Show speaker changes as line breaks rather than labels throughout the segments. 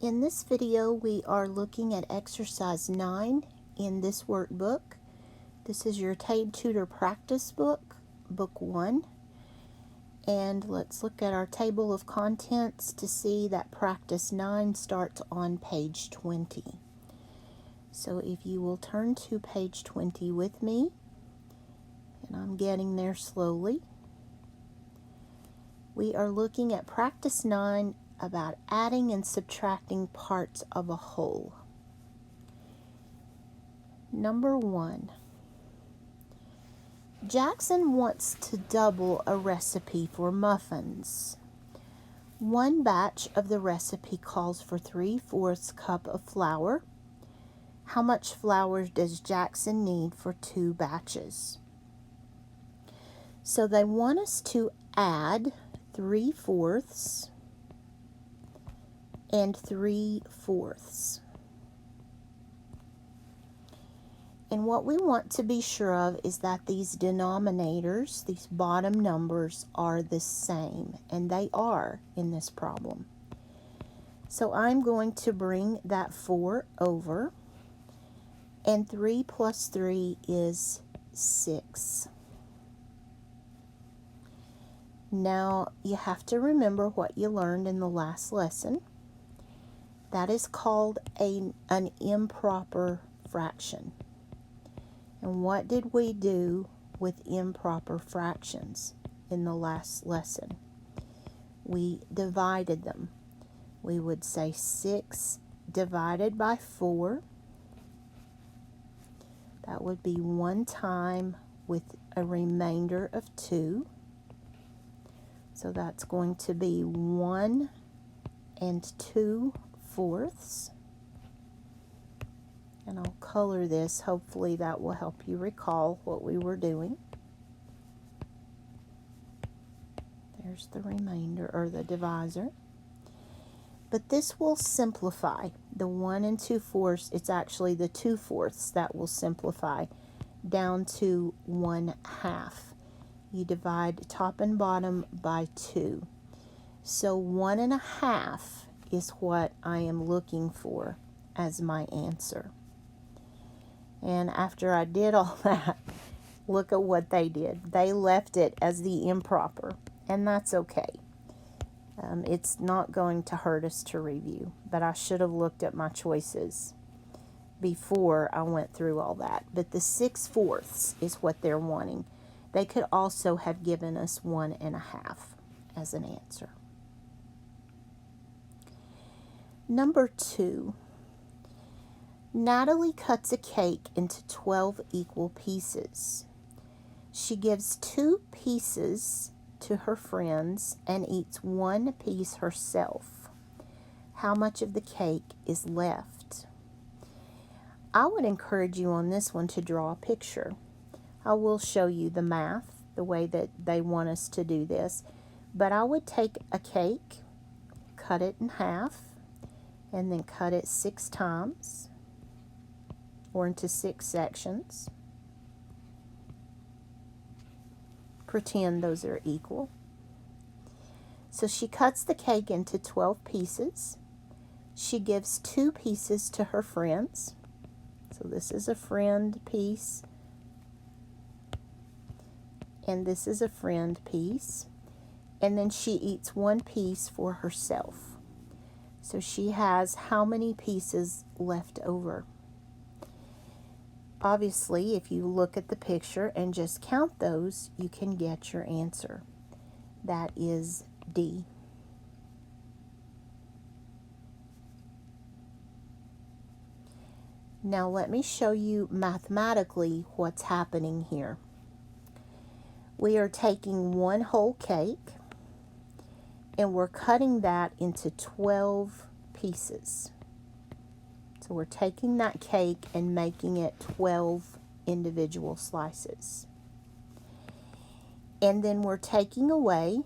In this video, we are looking at exercise 9 in this workbook. This is your TABE Tutor Practice Book, Book 1. And let's look at our table of contents to see that Practice 9 starts on page 20. So if you will turn to page 20 with me, and I'm getting there slowly. We are looking at Practice 9 about adding and subtracting parts of a whole. Number 1. Jackson wants to double a recipe for muffins. One batch of the recipe calls for 3/4 cup of flour. How much flour does Jackson need for 2 batches? So they want us to add 3/4 and 3/4. And what we want to be sure of is that these denominators, these bottom numbers, are the same, and they are in this problem. So I'm going to bring that 4 over, and 3 plus 3 is 6. Now you have to remember what you learned in the last lesson. That is called an improper fraction. And what did we do with improper fractions in the last lesson? We divided them. We would say 6 divided by 4. That would be 1 time with a remainder of 2. So that's going to be 1 and 2/4. And I'll color this. Hopefully that will help you recall what we were doing. There's the remainder, or the divisor. But this will simplify. The 1 and 2/4, it's actually the 2/4 that will simplify down to 1/2. You divide top and bottom by 2. So 1.5 is what I am looking for as my answer. And after I did all that, look at what they did. They left it as the improper, and that's okay. It's not going to hurt us to review, but I should have looked at my choices before I went through all that. But the 6/4 is what they're wanting. They could also have given us 1.5 as an answer. Number 2. Natalie cuts a cake into 12 equal pieces. She gives 2 pieces to her friends and eats 1 piece herself. How much of the cake is left? I would encourage you on this one to draw a picture. I will show you the math, the way that they want us to do this. But I would take a cake, cut it in half, and then cut it 6 times, or into 6 sections. Pretend those are equal. So she cuts the cake into 12 pieces. She gives 2 pieces to her friends. So this is a friend piece, and this is a friend piece. And then she eats 1 piece for herself. So she has how many pieces left over? Obviously, if you look at the picture and just count those, you can get your answer. That is D. Now let me show you mathematically what's happening here. We are taking 1 whole cake, and we're cutting that into 12 pieces. So we're taking that cake and making it 12 individual slices. And then we're taking away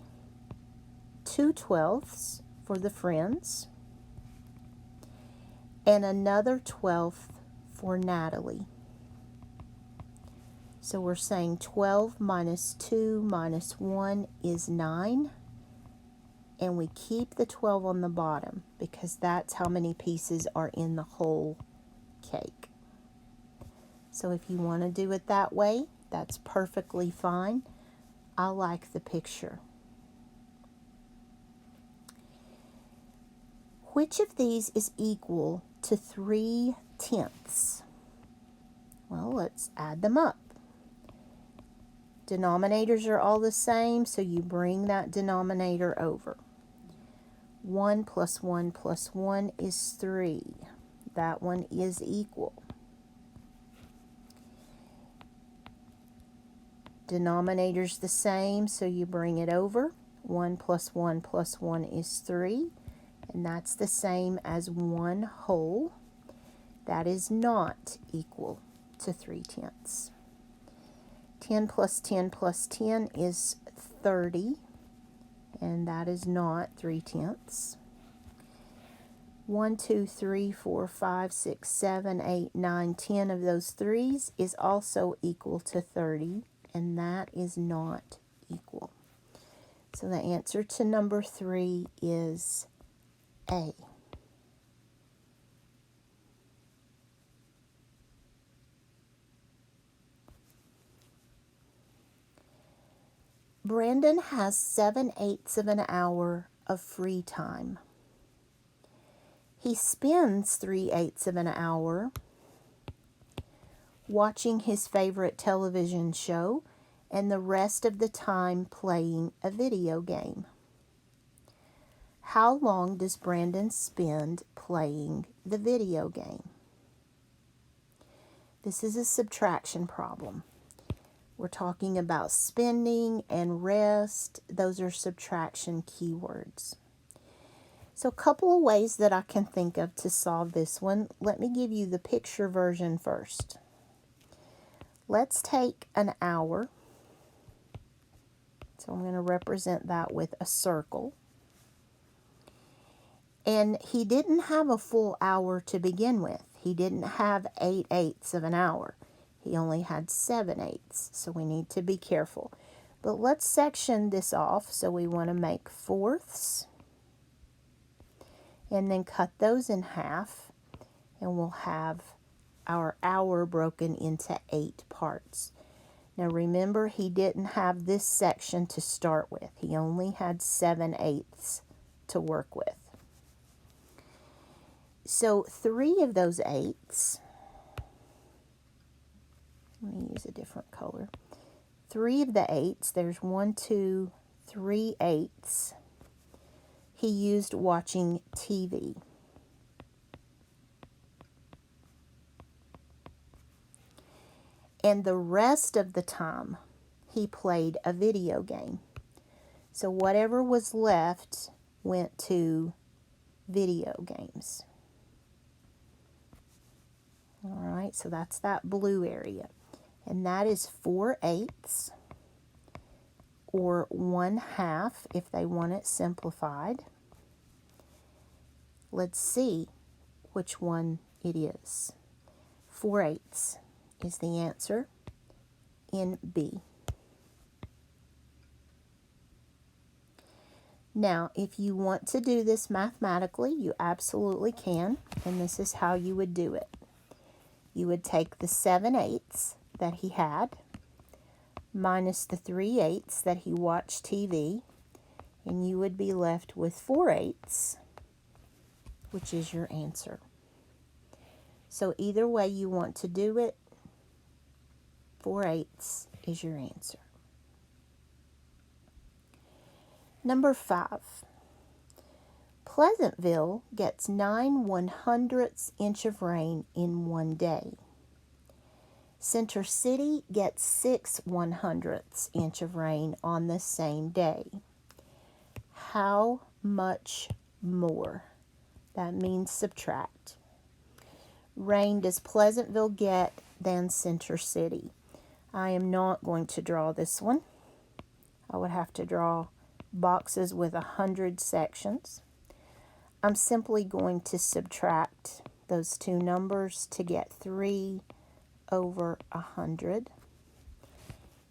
2/12 for the friends and another 1/12 for Natalie. So we're saying 12 minus 2 minus 1 is 9. and we keep the 12 on the bottom because that's how many pieces are in the whole cake. So if you want to do it that way, that's perfectly fine. I like the picture. Which of these is equal to 3/10? Well, let's add them up. Denominators are all the same, so you bring that denominator over. 1 plus 1 plus 1 is 3. That one is equal. Denominator's the same, so you bring it over. 1 plus 1 plus 1 is 3, and that's the same as 1 whole. That is not equal to 3/10. 10 plus 10 plus 10 is 30, and that is not 3/10. 1, 2, 3, 4, 5, 6, 7, 8, 9, 10 of those 3's is also equal to 30, and that is not equal. So the answer to number 3 is A. Brandon has 7/8 of an hour of free time. He spends 3/8 of an hour watching his favorite television show and the rest of the time playing a video game. How long does Brandon spend playing the video game? This is a subtraction problem. We're talking about spending and rest. Those are subtraction keywords. So a couple of ways that I can think of to solve this one. Let me give you the picture version first. Let's take an hour. So I'm going to represent that with a circle. And he didn't have a full hour to begin with. He didn't have 8/8 of an hour. He only had 7/8, so we need to be careful. But let's section this off. So we want to make fourths and then cut those in half, and we'll have our hour broken into 8 parts. Now remember, he didn't have this section to start with. He only had 7/8 to work with. So 3 of those 8s, let me use a different color. 3 of the 8s, there's 1, 2, 3 8s, he used watching TV. And the rest of the time, he played a video game. So whatever was left went to video games. All right, so that's that blue area. And that is 4/8, or 1/2 if they want it simplified. Let's see which one it is. 4/8 is the answer in B. Now, if you want to do this mathematically, you absolutely can, and this is how you would do it. You would take the 7/8 that he had minus the 3/8 that he watched TV, and you would be left with 4/8, which is your answer. So either way you want to do it, 4/8 is your answer. Number 5. Pleasantville gets 9/100ths inch of rain in one day. Center City gets 6/100ths inch of rain on the same day. How much more? That means subtract. Rain does Pleasantville get than Center City? I am not going to draw this one. I would have to draw boxes with 100 sections. I'm simply going to subtract those two numbers to get 3/100.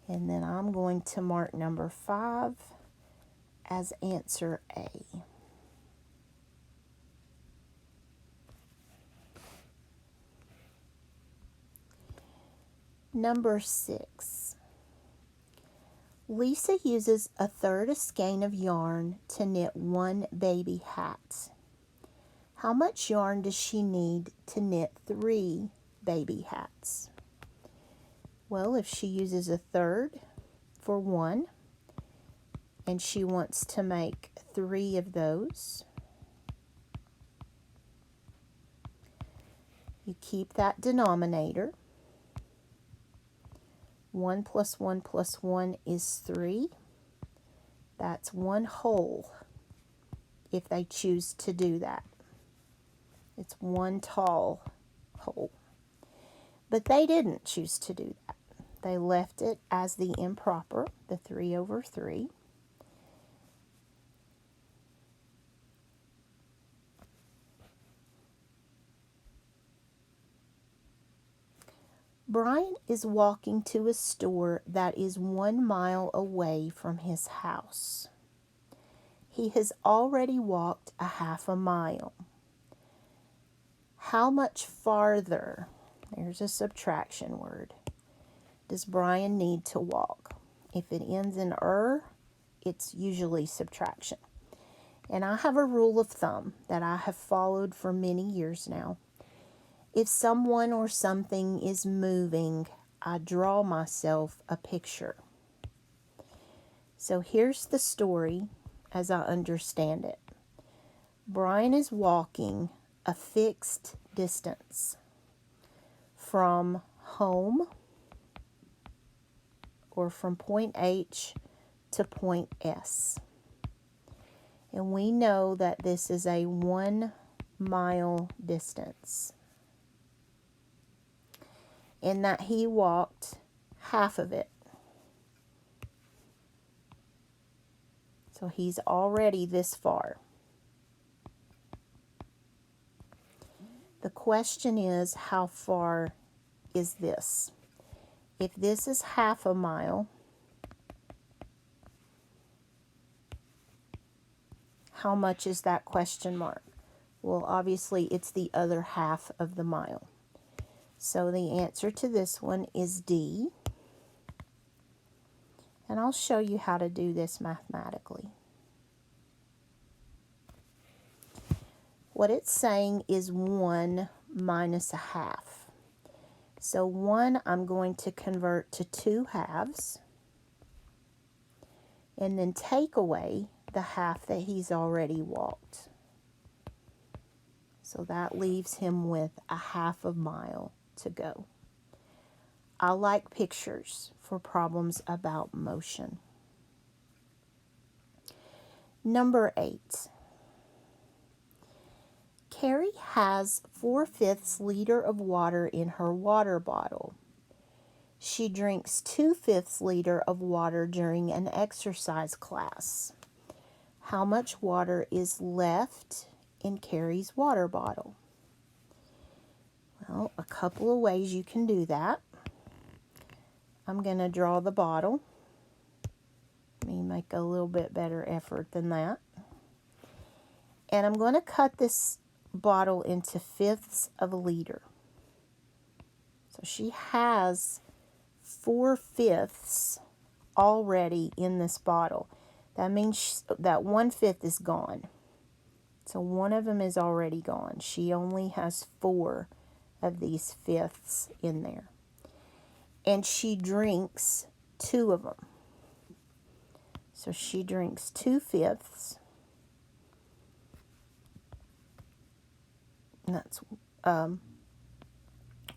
And then I'm going to mark number 5 as answer A. Number 6. Lisa uses a third a skein of yarn to knit one baby hat. How much yarn does she need to knit 3 baby hats? Well, if she uses a third for one, and she wants to make 3 of those, you keep that denominator. 1 plus 1 plus 1 is 3. That's 1 whole if they choose to do that. It's 1 tall whole. But they didn't choose to do that. They left it as the improper, the 3 over 3. Brian is walking to a store that is 1 mile away from his house. He has already walked a half a mile. How much farther, there's a subtraction word, does Brian need to walk? If it ends in it's usually subtraction. And I have a rule of thumb that I have followed for many years now. If someone or something is moving, I draw myself a picture. So here's the story as I understand it. Brian is walking a fixed distance from home, or from point H to point S. And we know that this is a 1 mile distance, and that he walked half of it. So he's already this far. The question is, how far is this? If this is half a mile, how much is that question mark? Well, obviously it's the other half of the mile. So the answer to this one is D. And I'll show you how to do this mathematically. What it's saying is 1 minus a half. So 1 I'm going to convert to 2 halves, and then take away the half that he's already walked. So that leaves him with a half a mile to go. I like pictures for problems about motion. Number 8. Carrie has 4/5 liter of water in her water bottle. She drinks 2/5 liter of water during an exercise class. How much water is left in Carrie's water bottle? Well, a couple of ways you can do that. I'm going to draw the bottle. Let me make a little bit better effort than that. And I'm going to cut this bottle into fifths of a liter. So she has 4/5 already in this bottle. That means that 1/5 is gone. So one of them is already gone. She only has 4 of these fifths in there. And she drinks 2 of them. So she drinks 2/5. And that's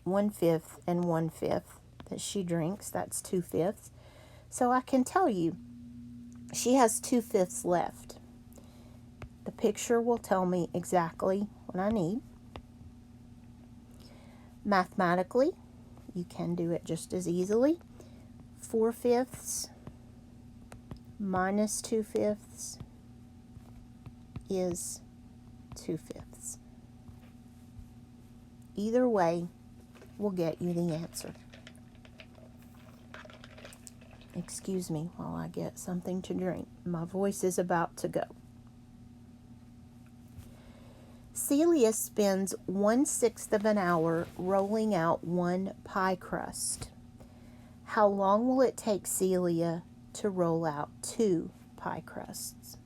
1/5 and 1/5 that she drinks. That's 2/5. So I can tell you she has 2/5 left. The picture will tell me exactly what I need. Mathematically, you can do it just as easily. 4/5 minus 2/5 is 2/5. Either way will get you the answer. Excuse me while I get something to drink. My voice is about to go. Celia spends 1/6 of an hour rolling out one pie crust. How long will it take Celia to roll out 2 pie crusts?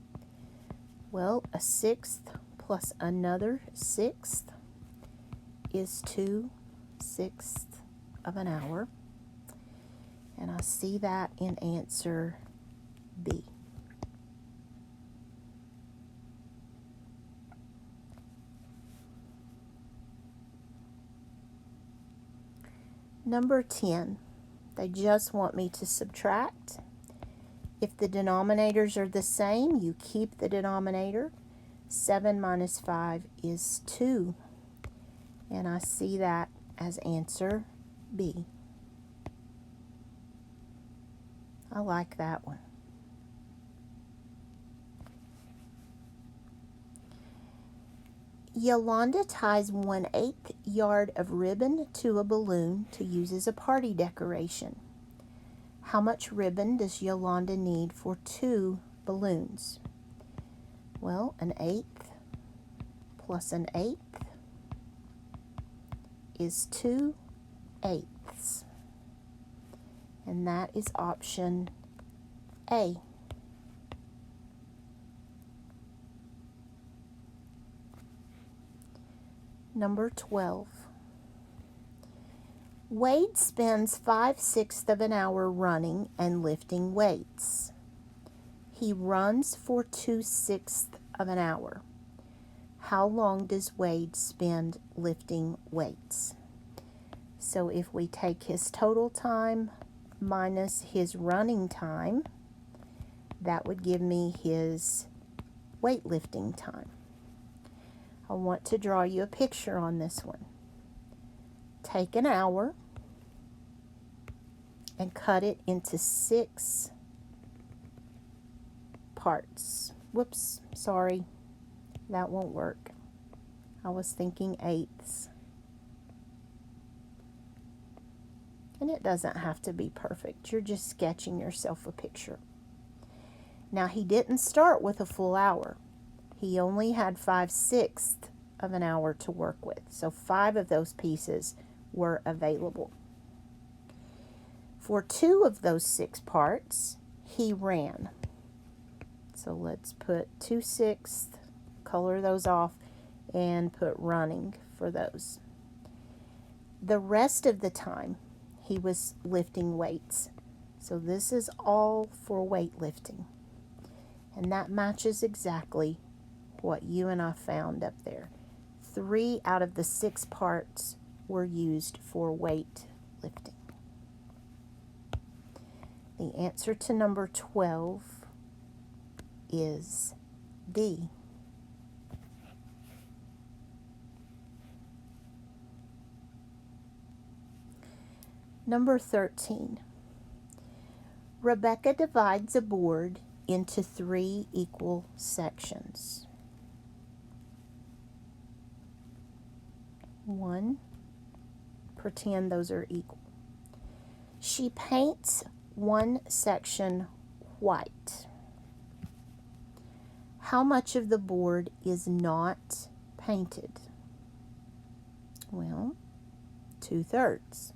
Well, a 1/6 plus another 1/6 is 2/6 of an hour. And I see that in answer B. Number 10, they just want me to subtract. If the denominators are the same, you keep the denominator. 7 minus 5 is 2. And I see that as answer B. I like that one. Yolanda ties 1/8 yard of ribbon to a balloon to use as a party decoration. How much ribbon does Yolanda need for 2 balloons? Well, 1/8 plus 1/8 is 2/8. And that is option A. Number 12. Wade spends 5/6 of an hour running and lifting weights. He runs for 2/6 of an hour. How long does Wade spend lifting weights? So if we take his total time minus his running time, that would give me his weightlifting time. I want to draw you a picture on this one. Take an hour and cut it into 6 parts. Whoops, sorry, that won't work. I was thinking 8ths. And it doesn't have to be perfect. You're just sketching yourself a picture. Now, he didn't start with a full hour. He only had 5/6 of an hour to work with. So 5 of those pieces were available. For 2 of those 6 parts, he ran. So let's put 2/6, color those off, and put running for those. The rest of the time, he was lifting weights. So this is all for weightlifting. And that matches exactly what you and I found up there. 3 out of the 6 parts were used for weight lifting. The answer to number 12 is D. Number 13. Rebecca divides a board into 3 equal sections. 1, pretend those are equal. She paints one section white. How much of the board is not painted? Well, 2/3.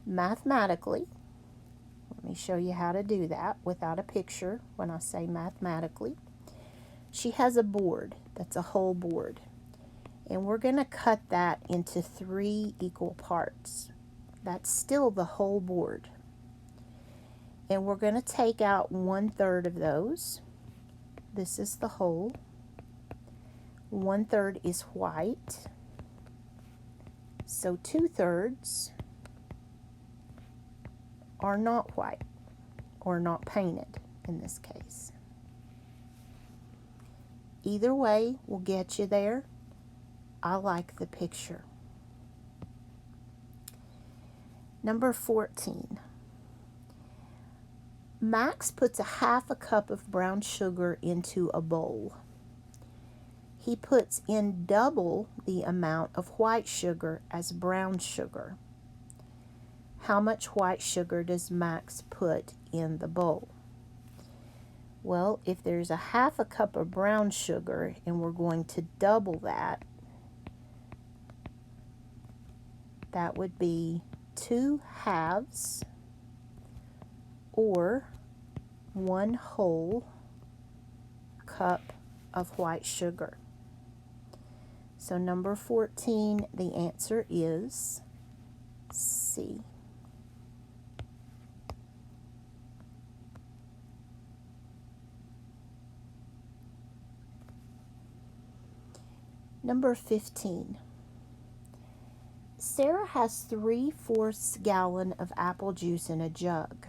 Mathematically, let me show you how to do that without a picture when I say mathematically. She has a board that's a whole board, and we're going to cut that into 3 equal parts. That's still the whole board. And we're going to take out 1/3 of those. This is the whole. 1/3 is white. So 2/3 are not white, or not painted in this case. Either way will get you there. I like the picture. Number 14. Max puts 1/2 cup of brown sugar into a bowl. He puts in double the amount of white sugar as brown sugar. How much white sugar does Max put in the bowl? Well, if there's a half a cup of brown sugar and we're going to double that, that would be 2 halves or 1 whole cup of white sugar. So number 14, the answer is C. Number 15. Sarah has 3/4 gallon of apple juice in a jug.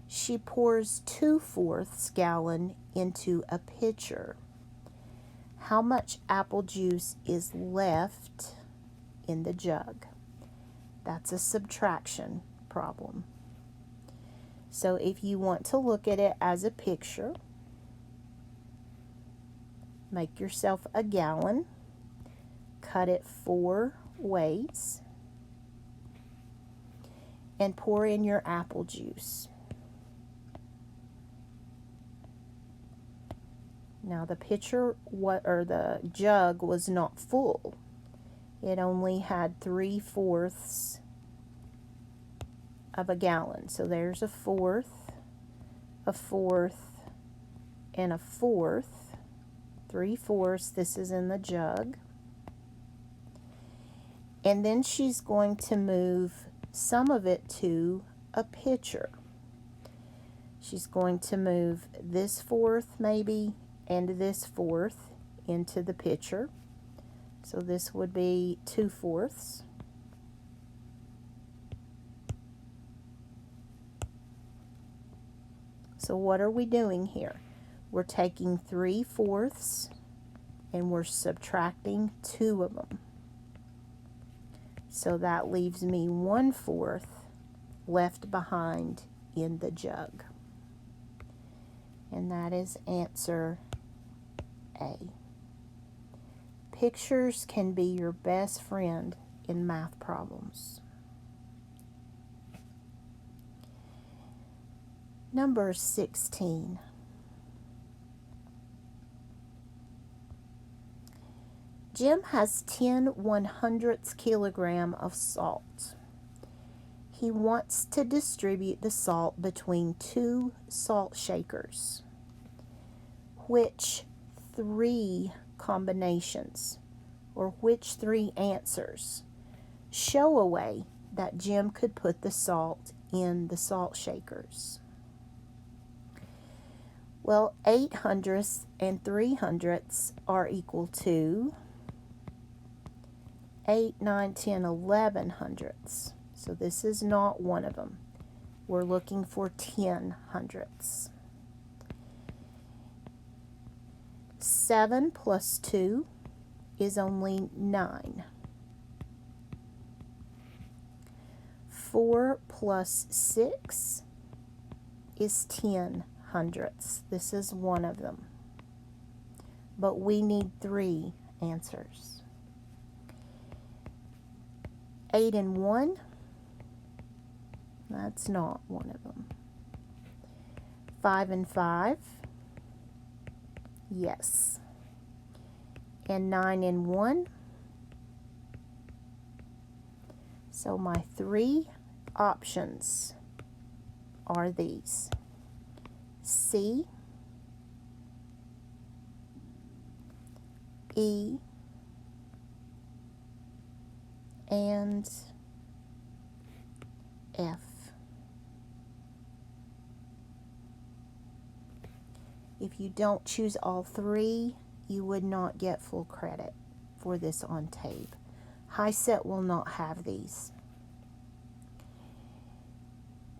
She pours 2/4 gallon into a pitcher. How much apple juice is left in the jug? That's a subtraction problem. So if you want to look at it as a picture, make yourself a gallon, cut it 4 ways, and pour in your apple juice. Now the pitcher or the jug was not full. It only had 3/4 of a gallon. So there's a fourth, a fourth, and a fourth. 3/4. This is in the jug. And then she's going to move some of it to a pitcher. She's going to move this fourth maybe and this fourth into the pitcher. So this would be 2/4. So what are we doing here? We're taking 3/4 and we're subtracting 2 of them. So that leaves me 1/4 left behind in the jug. And that is answer A. Pictures can be your best friend in math problems. Number 16. Jim has 10 1/100 kilogram of salt. He wants to distribute the salt between 2 salt shakers. Which 3 combinations or which 3 answers show a way that Jim could put the salt in the salt shakers? Well, 8/100 and 3/100 are equal to 8, 9, 10, 11/100. So this is not one of them. We're looking for 10/100. 7 plus 2 is only 9. 4 plus 6 is 10/100. This is one of them. But we need 3 answers. 8 and 1, that's not one of them. 5 and 5, yes. And 9 and 1. So my 3 options are these: C, E, and F. If you don't choose all 3, you would not get full credit for this on tape. HiSET will not have these.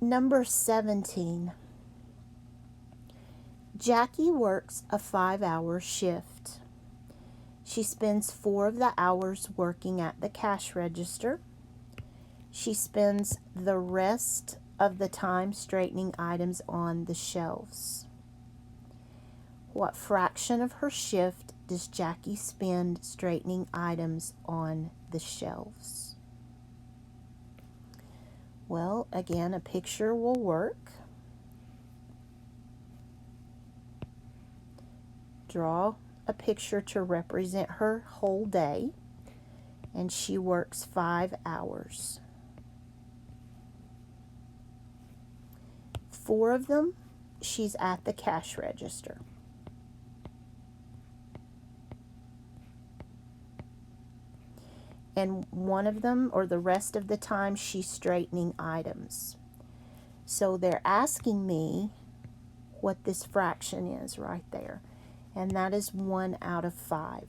Number 17. Jackie works a 5-hour shift. She spends 4 of the hours working at the cash register. She spends the rest of the time straightening items on the shelves. What fraction of her shift does Jackie spend straightening items on the shelves? Well, again, a picture will work. Draw a picture to represent her whole day, and she works 5 hours. 4 of them, she's at the cash register. And 1 of them, or the rest of the time, she's straightening items. So they're asking me what this fraction is right there, and that is 1 out of 5.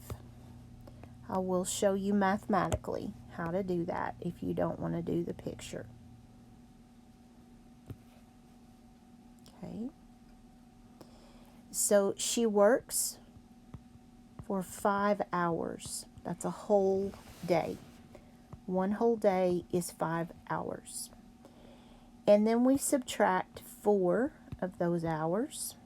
I will show you mathematically how to do that if you don't want to do the picture. Okay. So she works for 5 hours. That's a whole day. 1 whole day is 5 hours. And then we subtract 4 of those hours,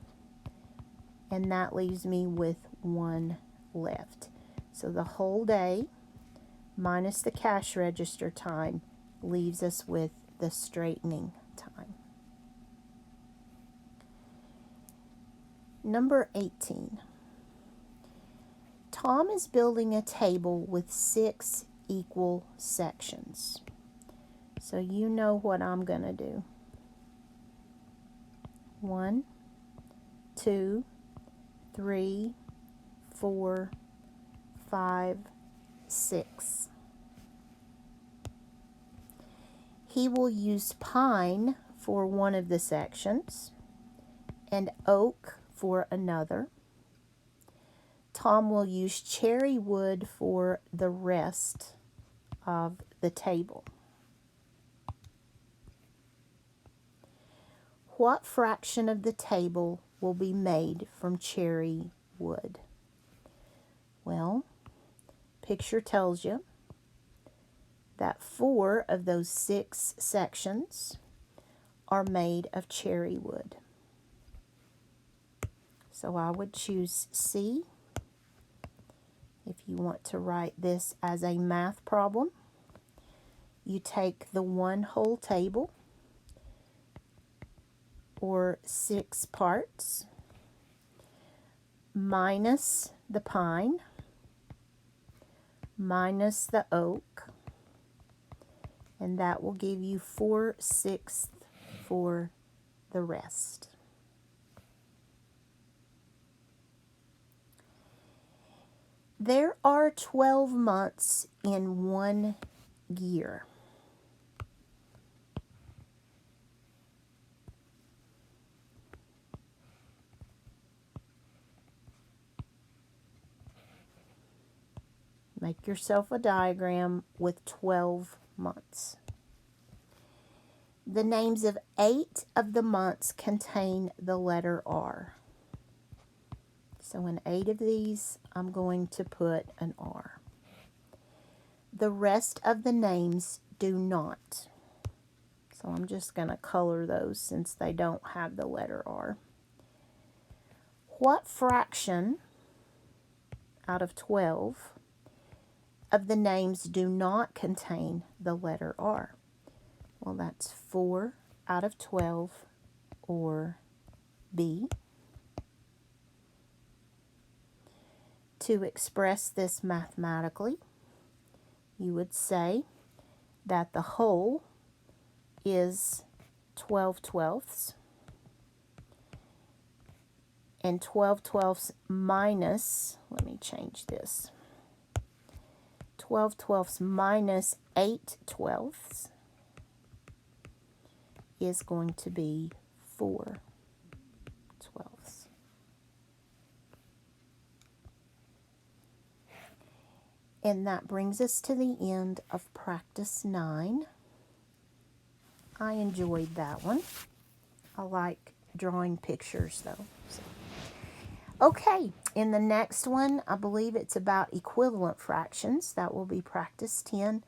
and that leaves me with 1 left. So the whole day minus the cash register time leaves us with the straightening time. Number 18. Tom is building a table with 6 equal sections. So you know what I'm going to do. 1, 2, 3, 4, 5, 6. He will use pine for one of the sections and oak for another. Tom will use cherry wood for the rest of the table. What fraction of the table will be made from cherry wood? Well, picture tells you that 4 of those 6 sections are made of cherry wood. So I would choose C. If you want to write this as a math problem, you take the 1 whole table, or 6 parts, minus the pine, minus the oak, and that will give you 4/6 for the rest. There are 12 months in 1 year. Make yourself a diagram with 12 months. The names of 8 of the months contain the letter R. So in 8 of these, I'm going to put an R. The rest of the names do not. So I'm just going to color those since they don't have the letter R. What fraction out of 12 of the names do not contain the letter R? Well, that's 4 out of 12, or B. To express this mathematically, you would say that the whole is 12/12, and 12/12 minus, let me change this, 12/12 minus 8/12 is going to be 4/12. And that brings us to the end of practice 9. I enjoyed that one. I like drawing pictures though. So. Okay, in the next one, I believe it's about equivalent fractions. That will be practice 10.